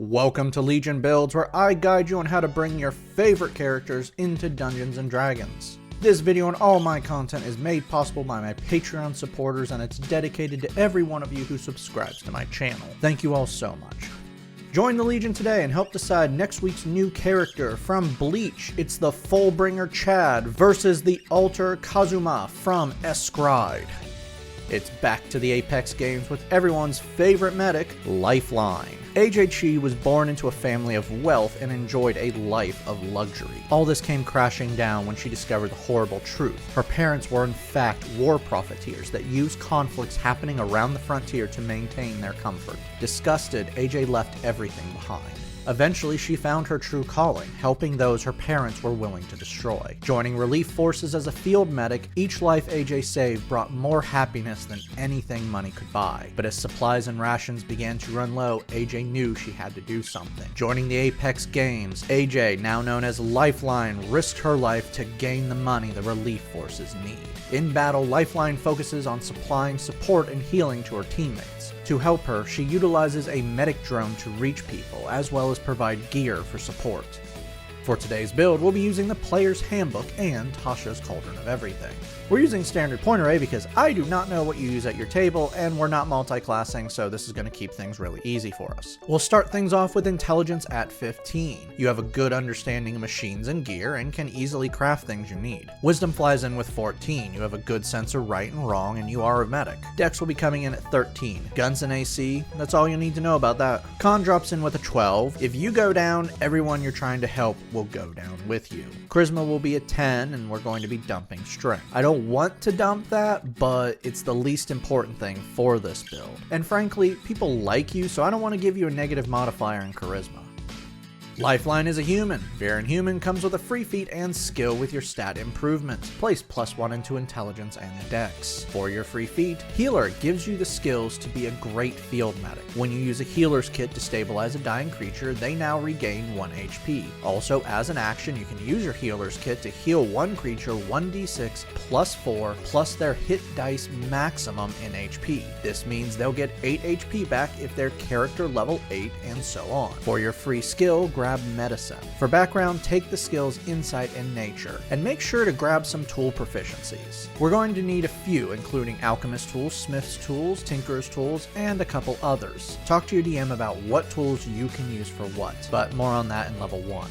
Welcome to Legion Builds, where I guide you on how to bring your favorite characters into Dungeons & Dragons. This video and all my content is made possible by my Patreon supporters, and it's dedicated to every one of you who subscribes to my channel. Thank you all so much. Join the Legion today and help decide next week's new character. From Bleach, it's the Fullbringer Chad versus the Alter Kazuma from Escride. It's back to the Apex games with everyone's favorite medic, Lifeline. AJ Chi was born into a family of wealth and enjoyed a life of luxury. All this came crashing down when she discovered the horrible truth. Her parents were in fact war profiteers that used conflicts happening around the frontier to maintain their comfort. Disgusted, AJ left everything behind. Eventually, she found her true calling, helping those her parents were willing to destroy. Joining relief forces as a field medic, each life AJ saved brought more happiness than anything money could buy. But as supplies and rations began to run low, AJ knew she had to do something. Joining the Apex games, AJ, now known as Lifeline, risked her life to gain the money the relief forces need. In battle, Lifeline focuses on supplying support and healing to her teammates. To help her, she utilizes a medic drone to reach people, as well as provide gear for support. For today's build, we'll be using the Player's Handbook and Tasha's Cauldron of Everything. We're using standard point array because I do not know what you use at your table, and we're not multi-classing, so this is going to keep things really easy for us. We'll start things off with intelligence at 15. You have a good understanding of machines and gear, and can easily craft things you need. Wisdom flies in with 14. You have a good sense of right and wrong, and you are a medic. Dex will be coming in at 13. Guns and AC, that's all you need to know about that. Con drops in with a 12. If you go down, everyone you're trying to help will go down with you. Charisma will be a 10, and we're going to be dumping strength. I don't want to dump that, but it's the least important thing for this build. And frankly, people like you, so I don't want to give you a negative modifier in charisma. Lifeline is a human. Varan Human comes with a free feat and skill with your stat improvement. Place +1 into intelligence and dex. For your free feat, Healer gives you the skills to be a great field medic. When you use a healer's kit to stabilize a dying creature, they now regain 1 HP. Also, as an action, you can use your healer's kit to heal one creature 1d6 +4 plus their hit dice maximum in HP. This means they'll get 8 HP back if they're character level 8 and so on. For your free skill, grab Medicine. For background, take the skills Insight and Nature, and make sure to grab some tool proficiencies. We're going to need a few, including Alchemist tools, Smith's tools, Tinker's tools, and a couple others. Talk to your DM about what tools you can use for what, but more on that in level 1.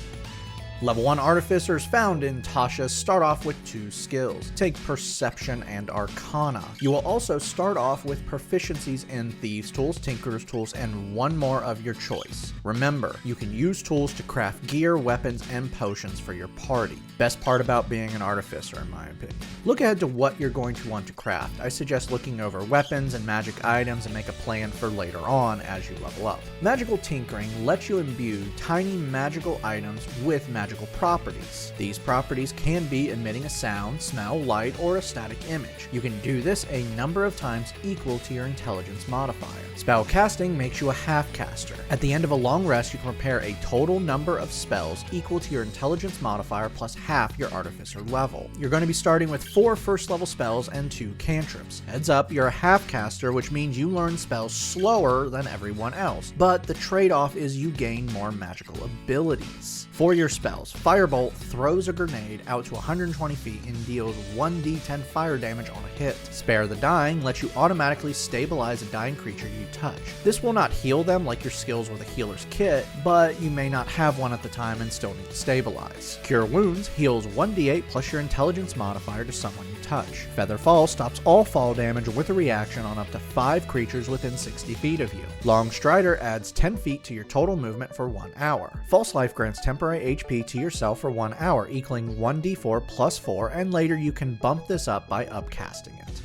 Level 1 Artificers found in Tasha start off with 2 skills. Take Perception and Arcana. You will also start off with proficiencies in Thieves' Tools, Tinker's Tools, and one more of your choice. Remember, you can use tools to craft gear, weapons, and potions for your party. Best part about being an Artificer, in my opinion. Look ahead to what you're going to want to craft. I suggest looking over weapons and magic items and make a plan for later on as you level up. Magical Tinkering lets you imbue tiny magical items with magical properties. These properties can be emitting a sound, smell, light, or a static image. You can do this a number of times equal to your intelligence modifier. Spell casting makes you a half caster. At the end of a long rest, you can prepare a total number of spells equal to your intelligence modifier plus half your artificer level. You're going to be starting with 4 first level spells and 2 cantrips. Heads up, you're a half caster, which means you learn spells slower than everyone else, but the trade-off is you gain more magical abilities. For your spells, Firebolt throws a grenade out to 120 feet and deals 1d10 fire damage on a hit. Spare the Dying lets you automatically stabilize a dying creature you touch. This will not heal them like your skills with a healer's kit, but you may not have one at the time and still need to stabilize. Cure Wounds heals 1d8 plus your intelligence modifier to someone you touch. Feather Fall stops all fall damage with a reaction on up to 5 creatures within 60 feet of you. Long Strider adds 10 feet to your total movement for 1 hour. False Life grants temporary HP to yourself for 1 hour, equaling 1d4 plus 4, and later you can bump this up by upcasting it.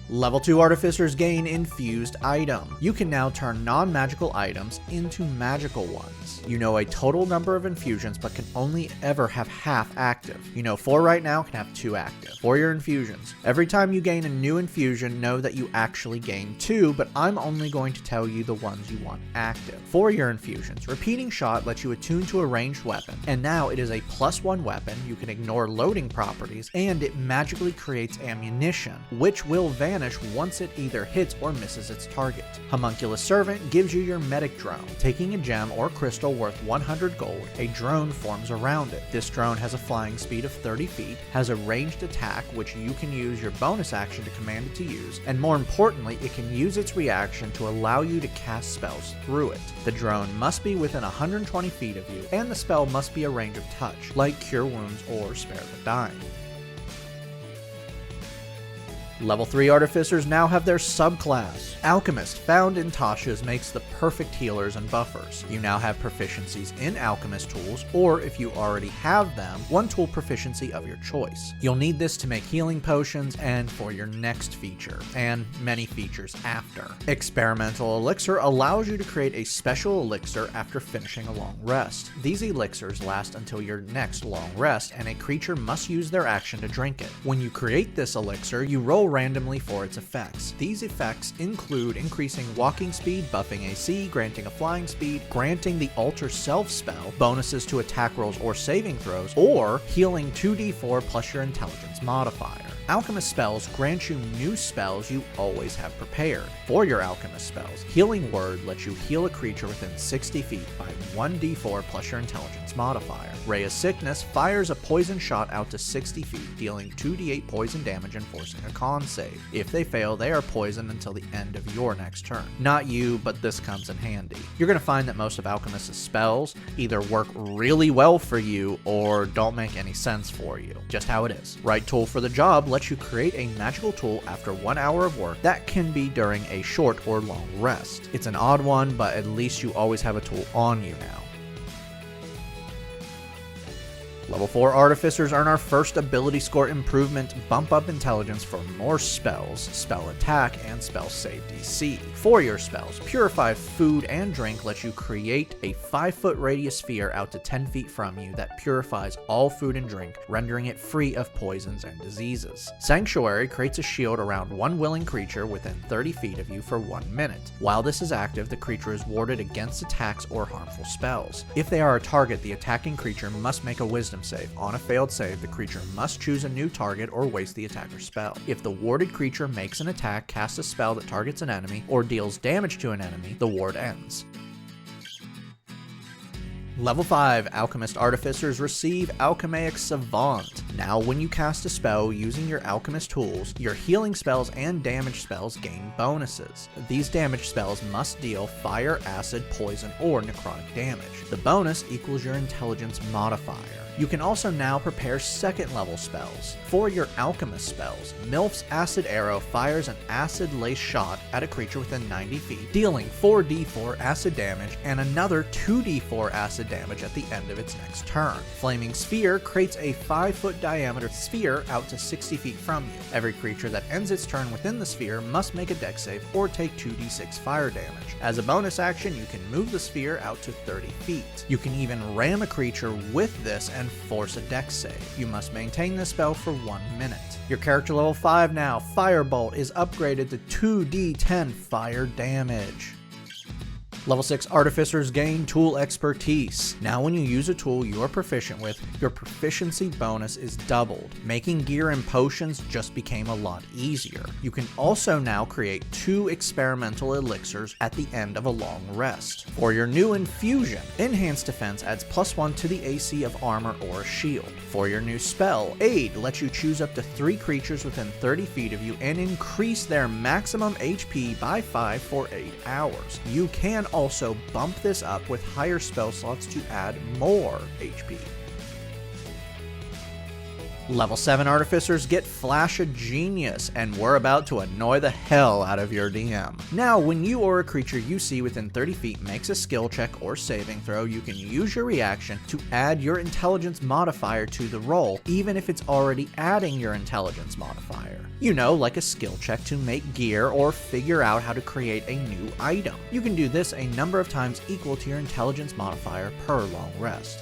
Level 2 Artificers gain Infused Item. You can now turn non-magical items into magical ones. You know a total number of infusions, but can only ever have half active. You know 4 right now, can have 2 active. For your infusions, every time you gain a new infusion, know that you actually gain 2, but I'm only going to tell you the ones you want active. For your infusions, Repeating Shot lets you attune to a ranged weapon, and now it is a +1 weapon. You can ignore loading properties, and it magically creates ammunition, which will vanish vanish once it either hits or misses its target. Homunculus Servant gives you your medic drone. Taking a gem or crystal worth 100 gold, a drone forms around it. This drone has a flying speed of 30 feet, has a ranged attack which you can use your bonus action to command it to use, and more importantly, it can use its reaction to allow you to cast spells through it. The drone must be within 120 feet of you, and the spell must be a range of touch, like Cure Wounds or Spare the Dying. Level 3 Artificers now have their subclass. Alchemist, found in Tasha's, makes the perfect healers and buffers. You now have proficiencies in Alchemist tools, or if you already have them, one tool proficiency of your choice. You'll need this to make healing potions and for your next feature, and many features after. Experimental Elixir allows you to create a special elixir after finishing a long rest. These elixirs last until your next long rest, and a creature must use their action to drink it. When you create this elixir, you roll randomly for its effects. These effects include increasing walking speed, buffing AC, granting a flying speed, granting the Alter Self spell, bonuses to attack rolls or saving throws, or healing 2d4 plus your intelligence modifier. Alchemist spells grant you new spells you always have prepared. For your Alchemist spells, Healing Word lets you heal a creature within 60 feet by 1d4 plus your intelligence modifier. Ray of Sickness fires a poison shot out to 60 feet, dealing 2d8 poison damage and forcing a con save. If they fail, they are poisoned until the end of your next turn. Not you, but this comes in handy. You're going to find that most of Alchemist's spells either work really well for you or don't make any sense for you. Just how it is. Right tool for the job lets you create a magical tool after 1 hour of work that can be during a short or long rest. It's an odd one, but at least you always have a tool on you now. Level 4 Artificers earn our first ability score improvement, bump up intelligence for more spells, spell attack, and spell save DC. For your spells, Purify Food and Drink lets you create a 5-foot radius sphere out to 10 feet from you that purifies all food and drink, rendering it free of poisons and diseases. Sanctuary creates a shield around one willing creature within 30 feet of you for 1 minute. While this is active, the creature is warded against attacks or harmful spells. If they are a target, the attacking creature must make a wisdom save. On a failed save, the creature must choose a new target or waste the attacker's spell. If the warded creature makes an attack, casts a spell that targets an enemy, or deals damage to an enemy, the ward ends. Level 5 Alchemist Artificers receive Alchemaic Savant. Now when you cast a spell using your Alchemist tools, your healing spells and damage spells gain bonuses. These damage spells must deal fire, acid, poison, or necrotic damage. The bonus equals your intelligence modifier. You can also now prepare second level spells. For your Alchemist spells, Milf's Acid Arrow fires an acid lace shot at a creature within 90 feet, dealing 4d4 acid damage and another 2d4 acid damage at the end of its next turn. Flaming Sphere creates a 5-foot diameter sphere out to 60 feet from you. Every creature that ends its turn within the sphere must make a dex save or take 2d6 fire damage. As a bonus action, you can move the sphere out to 30 feet. You can even ram a creature with this and force a dex save. You must maintain this spell for 1 minute. Your character level 5 now, Firebolt, is upgraded to 2d10 fire damage. Level 6 Artificers gain Tool Expertise. Now when you use a tool you are proficient with, your proficiency bonus is doubled. Making gear and potions just became a lot easier. You can also now create 2 experimental elixirs at the end of a long rest. For your new Infusion, Enhanced Defense adds +1 to the AC of armor or a shield. For your new spell, Aid lets you choose up to 3 creatures within 30 feet of you and increase their maximum HP by 5 for 8 hours. You can also bump this up with higher spell slots to add more HP. Level 7 Artificers get Flash of Genius, and we're about to annoy the hell out of your DM. Now, when you or a creature you see within 30 feet makes a skill check or saving throw, you can use your reaction to add your intelligence modifier to the roll, even if it's already adding your intelligence modifier. You know, like a skill check to make gear or figure out how to create a new item. You can do this a number of times equal to your intelligence modifier per long rest.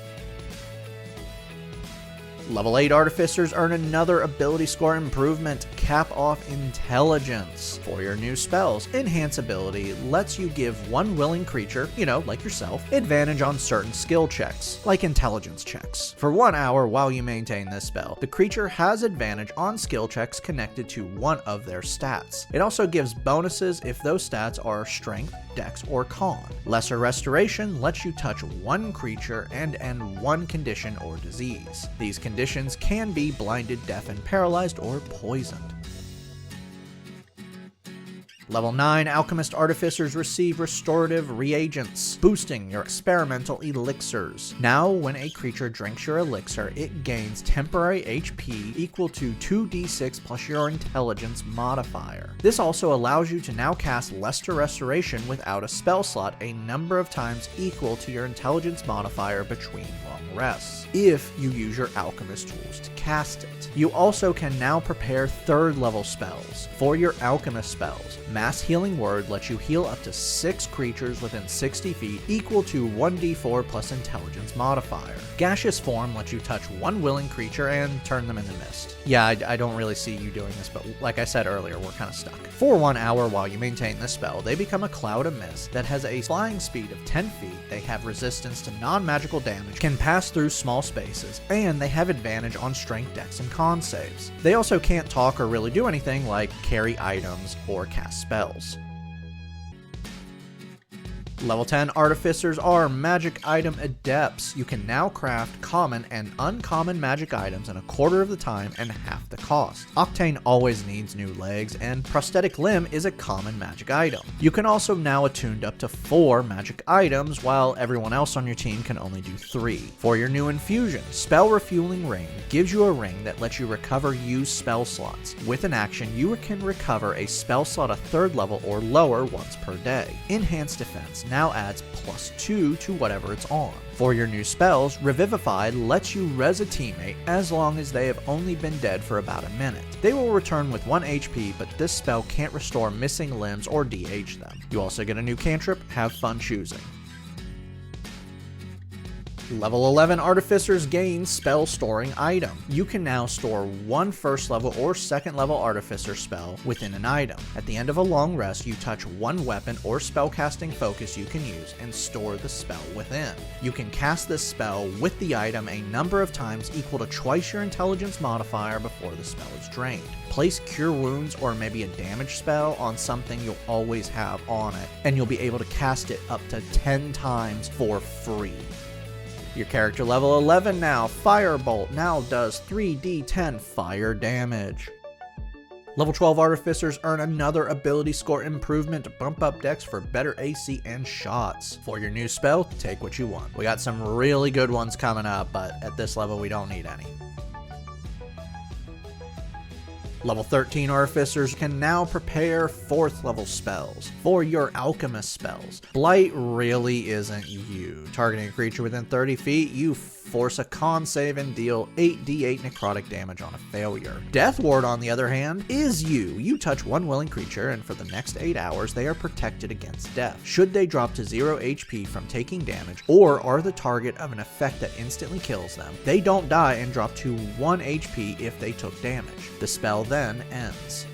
Level 8 Artificers earn another ability score improvement, Cap Off Intelligence. For your new spells, Enhance ability lets you give one willing creature, like yourself, advantage on certain skill checks, like intelligence checks. For 1 hour while you maintain this spell, the creature has advantage on skill checks connected to one of their stats. It also gives bonuses if those stats are Strength, Dex, or Con. Lesser Restoration lets you touch one creature and end one condition or disease. These conditions can be blinded, deafened, paralyzed, or poisoned. Level 9 Alchemist Artificers receive Restorative Reagents, boosting your experimental elixirs. Now, when a creature drinks your elixir, it gains temporary HP equal to 2d6 plus your intelligence modifier. This also allows you to now cast Lesser Restoration without a spell slot a number of times equal to your intelligence modifier between long rests, if you use your alchemist tools to cast it. You also can now prepare 3rd level spells. For your alchemist spells, Mass Healing Word lets you heal up to 6 creatures within 60 feet equal to 1d4 plus intelligence modifier. Gaseous Form lets you touch one willing creature and turn them into mist. Yeah, I don't really see you doing this, but like I said earlier, we're kind of stuck. For 1 hour while you maintain this spell, they become a cloud of mist that has a flying speed of 10 feet, they have resistance to non-magical damage, can pass through small spaces, and they have advantage on strength, dex, and con saves. They also can't talk or really do anything like carry items or cast spells. Level 10 Artificers are Magic Item Adepts. You can now craft common and uncommon magic items in a quarter of the time and half the cost. Octane always needs new legs, and Prosthetic Limb is a common magic item. You can also now attune up to 4 magic items, while everyone else on your team can only do 3. For your new infusion, Spell Refueling Ring gives you a ring that lets you recover used spell slots. With an action, you can recover a spell slot a 3rd level or lower once per day. Enhanced Defense now adds +2 to whatever it's on. For your new spells, Revivify lets you res a teammate as long as they have only been dead for about a minute. They will return with 1 HP, but this spell can't restore missing limbs or de-age them. You also get a new cantrip, Have Fun Choosing. Level 11 Artificers gain Spell Storing Item. You can now store one 1st level or 2nd level Artificer spell within an item. At the end of a long rest, you touch one weapon or spellcasting focus you can use and store the spell within. You can cast this spell with the item a number of times equal to twice your intelligence modifier before the spell is drained. Place Cure Wounds or maybe a damage spell on something you'll always have on it, and you'll be able to cast it up to 10 times for free. Your character level 11 now, Firebolt now does 3d10 fire damage. Level 12 Artificers earn another ability score improvement to bump up dex for better AC and shots. For your new spell, take what you want. We got some really good ones coming up, but at this level we don't need any. Level 13 Artificers can now prepare 4th level spells. For your alchemist spells, Blight really isn't you. Targeting a creature within 30 feet, you force a con save and deal 8d8 necrotic damage on a failure. Death Ward, on the other hand, is you. You touch one willing creature, and for the next 8 hours, they are protected against death. Should they drop to 0 HP from taking damage, or are the target of an effect that instantly kills them, they don't die and drop to 1 HP if they took damage. The spell then ends.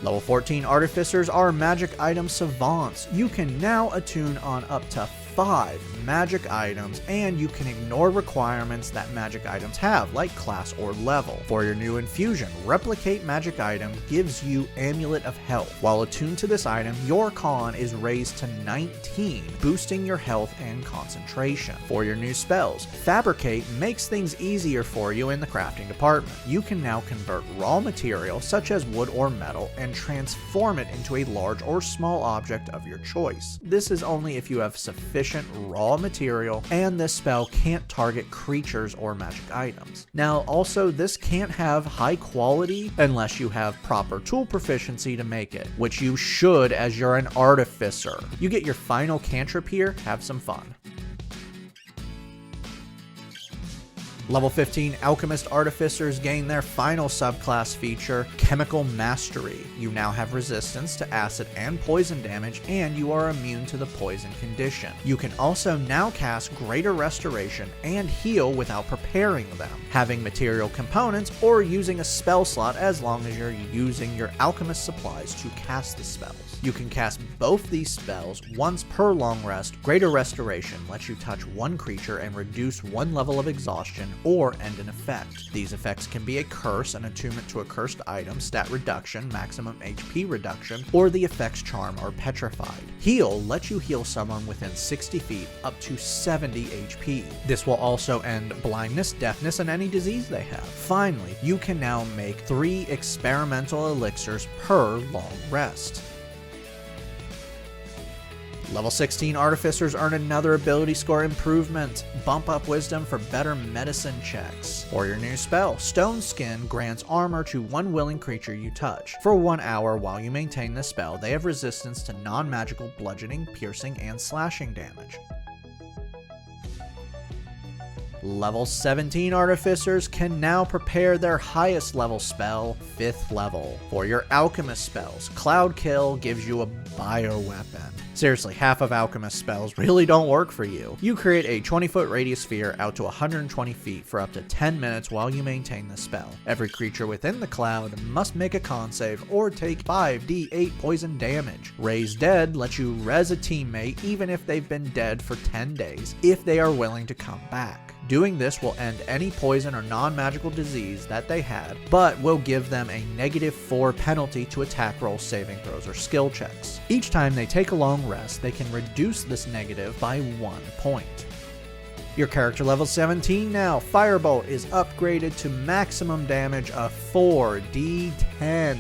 Level 14 Artificers are Magic Item Savants. You can now attune on up to 5 magic items, and you can ignore requirements that magic items have, like class or level. For your new infusion, Replicate Magic Item gives you Amulet of Health. While attuned to this item, your con is raised to 19, boosting your health and concentration. For your new spells, Fabricate makes things easier for you in the crafting department. You can now convert raw material, such as wood or metal, and transform it into a large or small object of your choice. This is only if you have sufficient raw material, and this spell can't target creatures or magic items. Now, also, this can't have high quality unless you have proper tool proficiency to make it, which you should as you're an artificer. You get your final cantrip here, have some fun. Level 15 Alchemist Artificers gain their final subclass feature, Chemical Mastery. You now have resistance to acid and poison damage, and you are immune to the poison condition. You can also now cast Greater Restoration and heal without preparing them, having material components or using a spell slot as long as you're using your alchemist supplies to cast the spells. You can cast both these spells once per long rest. Greater Restoration lets you touch one creature and reduce one level of exhaustion or end an effect. These effects can be a curse, an attunement to a cursed item, stat reduction, maximum HP reduction, or the effect's charm or petrified. Heal lets you heal someone within 60 feet up to 70 HP. This will also end blindness, deafness, and any disease they have. Finally, you can now make 3 experimental elixirs per long rest. Level 16 Artificers earn another ability score improvement. Bump up Wisdom for better medicine checks. For your new spell, Stone Skin grants armor to one willing creature you touch. For 1 hour while you maintain the spell, they have resistance to non-magical bludgeoning, piercing, and slashing damage. Level 17 Artificers can now prepare their highest level spell, 5th level. For your Alchemist spells, Cloud Kill gives you a bioweapon. Seriously, half of Alchemist spells really don't work for you. You create a 20-foot radius sphere out to 120 feet for up to 10 minutes while you maintain the spell. Every creature within the cloud must make a con save or take 5d8 poison damage. Raise Dead lets you res a teammate even if they've been dead for 10 days, if they are willing to come back. Doing this will end any poison or non-magical disease that they had, but will give them a -4 penalty to attack rolls, saving throws, or skill checks. Each time they take a long rest, they can reduce this negative by 1 point. Your character level 17 now. Firebolt is upgraded to maximum damage of 4d10.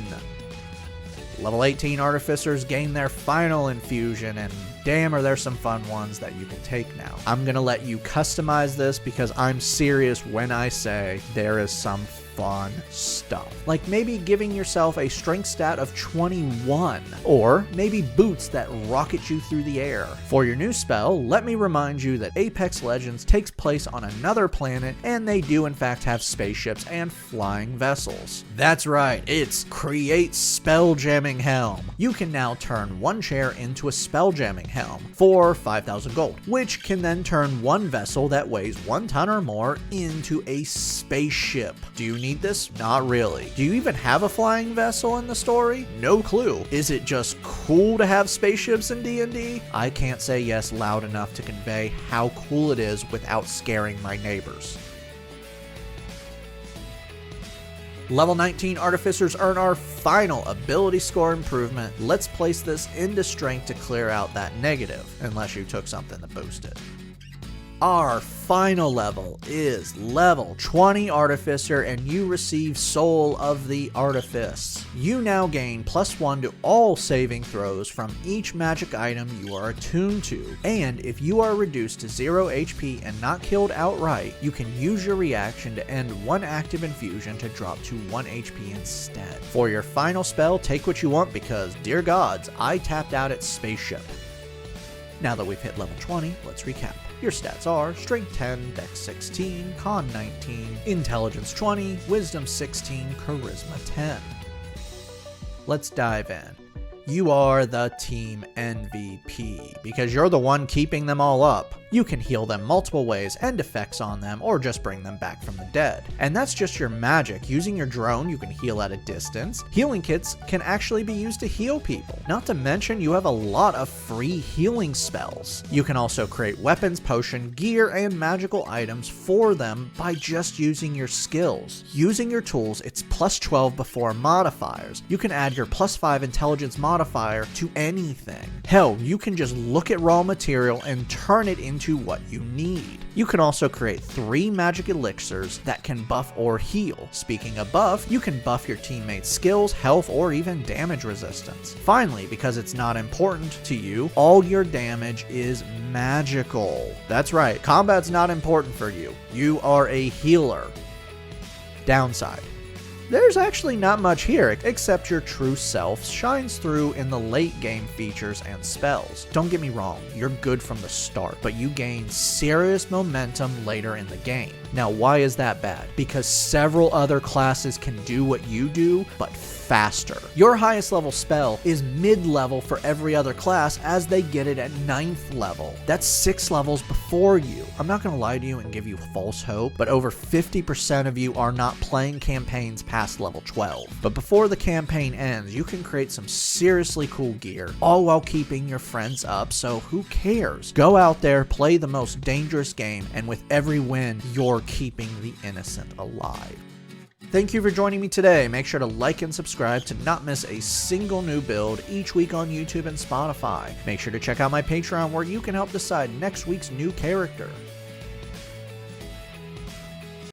Level 18 Artificers gain their final infusion, and damn are there some fun ones that you can take now. I'm gonna let you customize this because I'm serious when I say there is some fun stuff. Like maybe giving yourself a strength stat of 21, or maybe boots that rocket you through the air. For your new spell, let me remind you that Apex Legends takes place on another planet, and they do in fact have spaceships and flying vessels. That's right, it's Create Spelljamming Helm. You can now turn one chair into a Spelljamming Helm for 5,000 gold, which can then turn one vessel that weighs 1 ton or more into a spaceship. Do you need this? Not really. Do you even have a flying vessel in the story? No clue. Is it just cool to have spaceships in D&D? I can't say yes loud enough to convey how cool it is without scaring my neighbors. Level 19 Artificers earn our final ability score improvement. Let's place this into strength to clear out that negative, unless you took something to boost it. Our final level is level 20 Artificer, and you receive Soul of the Artifice. You now gain +1 to all saving throws from each magic item you are attuned to, and if you are reduced to 0 HP and not killed outright, you can use your reaction to end one active infusion to drop to 1 HP instead. For your final spell, take what you want because, dear gods, I tapped out at Spaceship. Now that we've hit level 20, let's recap. Your stats are Strength 10, Dex 16, Con 19, Intelligence 20, Wisdom 16, Charisma 10. Let's dive in. You are the team MVP because you're the one keeping them all up. You can heal them multiple ways, end effects on them, or just bring them back from the dead. And that's just your magic. Using your drone, you can heal at a distance. Healing kits can actually be used to heal people. Not to mention, you have a lot of free healing spells. You can also create weapons, potion, gear, and magical items for them by just using your skills. Using your tools, it's +12 before modifiers. You can add your +5 intelligence modifier to anything. Hell, you can just look at raw material and turn it into what you need. You can also create 3 magic elixirs that can buff or heal. Speaking of buff, you can buff your teammates' skills, health, or even damage resistance. Finally, because it's not important to you, all your damage is magical. That's right, combat's not important for you. You are a healer. Downside. There's actually not much here, except your true self shines through in the late game features and spells. Don't get me wrong, you're good from the start, but you gain serious momentum later in the game. Now why is that bad? Because several other classes can do what you do, but faster. Your highest level spell is mid-level for every other class as they get it at 9th level. That's 6 levels before you. I'm not gonna lie to you and give you false hope, but over 50% of you are not playing campaigns past level 12. But before the campaign ends, you can create some seriously cool gear, all while keeping your friends up, so who cares? Go out there, play the most dangerous game, and with every win, you're keeping the innocent alive. Thank you for joining me today. Make sure to like and subscribe to not miss a single new build each week on YouTube and Spotify. Make sure to check out my Patreon where you can help decide next week's new character.